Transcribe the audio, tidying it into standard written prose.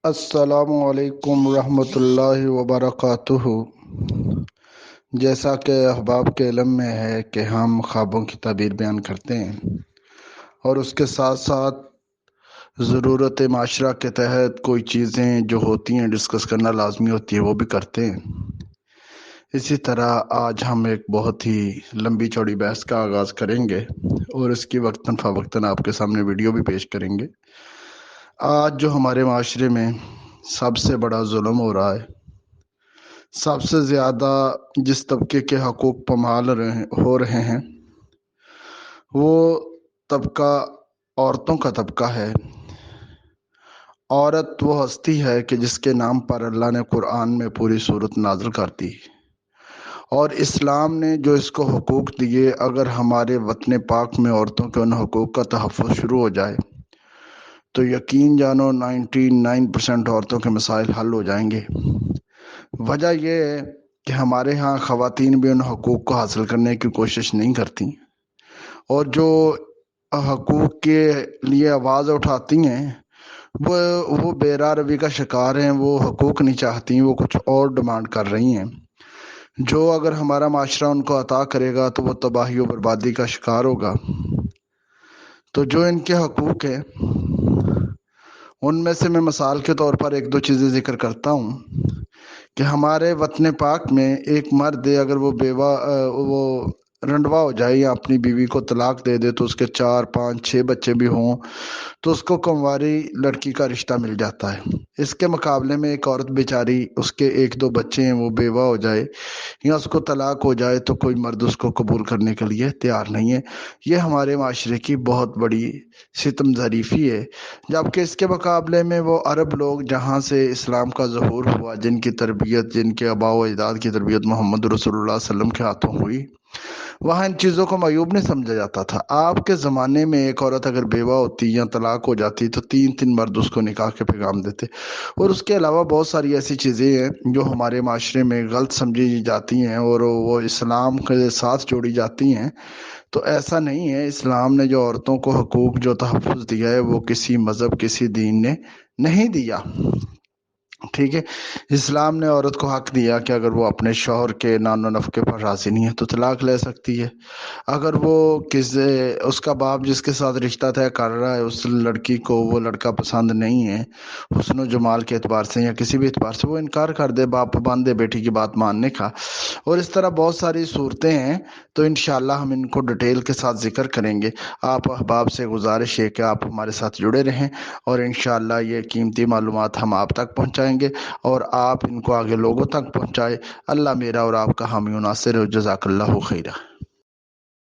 السلام علیکم ورحمۃ اللہ وبرکاتہ۔ جیسا کہ احباب کے علم میں ہے کہ ہم خوابوں کی تعبیر بیان کرتے ہیں اور اس کے ساتھ ساتھ ضرورت معاشرہ کے تحت کوئی چیزیں جو ہوتی ہیں ڈسکس کرنا لازمی ہوتی ہے وہ بھی کرتے ہیں۔ اسی طرح آج ہم ایک بہت ہی لمبی چوڑی بحث کا آغاز کریں گے اور اس کی وقتاً فوقتاً آپ کے سامنے ویڈیو بھی پیش کریں گے۔ آج جو ہمارے معاشرے میں سب سے بڑا ظلم ہو رہا ہے، سب سے زیادہ جس طبقے کے حقوق پامال ہو رہے ہیں، وہ طبقہ عورتوں کا طبقہ ہے۔ عورت وہ ہستی ہے کہ جس کے نام پر اللہ نے قرآن میں پوری صورت نازل کر دی، اور اسلام نے جو اس کو حقوق دیے، اگر ہمارے وطن پاک میں عورتوں کے ان حقوق کا تحفظ شروع ہو جائے تو یقین جانو 99% عورتوں کے مسائل حل ہو جائیں گے۔ وجہ یہ ہے کہ ہمارے ہاں خواتین بھی ان حقوق کو حاصل کرنے کی کوشش نہیں کرتی، اور جو حقوق کے لیے آواز اٹھاتی ہیں وہ بے راہ روی کا شکار ہیں۔ وہ حقوق نہیں چاہتی، وہ کچھ اور ڈیمانڈ کر رہی ہیں، جو اگر ہمارا معاشرہ ان کو عطا کرے گا تو وہ تباہی و بربادی کا شکار ہوگا۔ تو جو ان کے حقوق ہیں ان میں سے میں مثال کے طور پر ایک دو چیزیں ذکر کرتا ہوں کہ ہمارے وطن پاک میں ایک مرد اگر وہ وہ رنڈوا ہو جائے یا اپنی بیوی کو طلاق دے دے تو اس کے 4 5 6 بچے بھی ہوں تو اس کو کنواری لڑکی کا رشتہ مل جاتا ہے۔ اس کے مقابلے میں ایک عورت بیچاری، اس کے 1 2 بچے ہیں، وہ بیوہ ہو جائے یا اس کو طلاق ہو جائے تو کوئی مرد اس کو قبول کرنے کے لیے تیار نہیں ہے۔ یہ ہمارے معاشرے کی بہت بڑی ستم ظریفی ہے۔ جبکہ اس کے مقابلے میں وہ عرب لوگ جہاں سے اسلام کا ظہور ہوا، جن کی تربیت، جن کے آباء و اجداد کی تربیت محمد رسول اللہ صلی اللہ علیہ وسلم کے ہاتھوں ہوئی، وہاں ان چیزوں کو معیوب نہیں سمجھا جاتا تھا۔ آپ کے زمانے میں ایک عورت اگر بیوہ ہوتی یا طلاق ہو جاتی تو 3 مرد اس کو نکاح کے پیغام دیتے۔ اور اس کے علاوہ بہت ساری ایسی چیزیں ہیں جو ہمارے معاشرے میں غلط سمجھی جاتی ہیں اور وہ اسلام کے ساتھ جوڑی جاتی ہیں۔ تو ایسا نہیں ہے، اسلام نے جو عورتوں کو حقوق جو تحفظ دیا ہے وہ کسی مذہب، کسی دین نے نہیں دیا۔ ٹھیک ہے، اسلام نے عورت کو حق دیا کہ اگر وہ اپنے شوہر کے نان و نفقے پر راضی نہیں ہے تو طلاق لے سکتی ہے۔ اگر وہ اس کا باپ جس کے ساتھ رشتہ طے کر رہا ہے اس لڑکی کو وہ لڑکا پسند نہیں ہے حسن و جمال کے اعتبار سے یا کسی بھی اعتبار سے، وہ انکار کر دے، باپ پابند ہے بیٹی کی بات ماننے کا، اور اس طرح بہت ساری صورتیں ہیں۔ تو انشاءاللہ ہم ان کو ڈیٹیل کے ساتھ ذکر کریں گے۔ آپ احباب سے گزارش ہے کہ آپ ہمارے ساتھ جڑے رہیں اور انشاءاللہ یہ قیمتی معلومات ہم آپ تک پہنچائیں گے اور آپ ان کو آگے لوگوں تک پہنچائے۔ اللہ میرا اور آپ کا حامی و ناصر ہو۔ جزاک اللہ خیرہ۔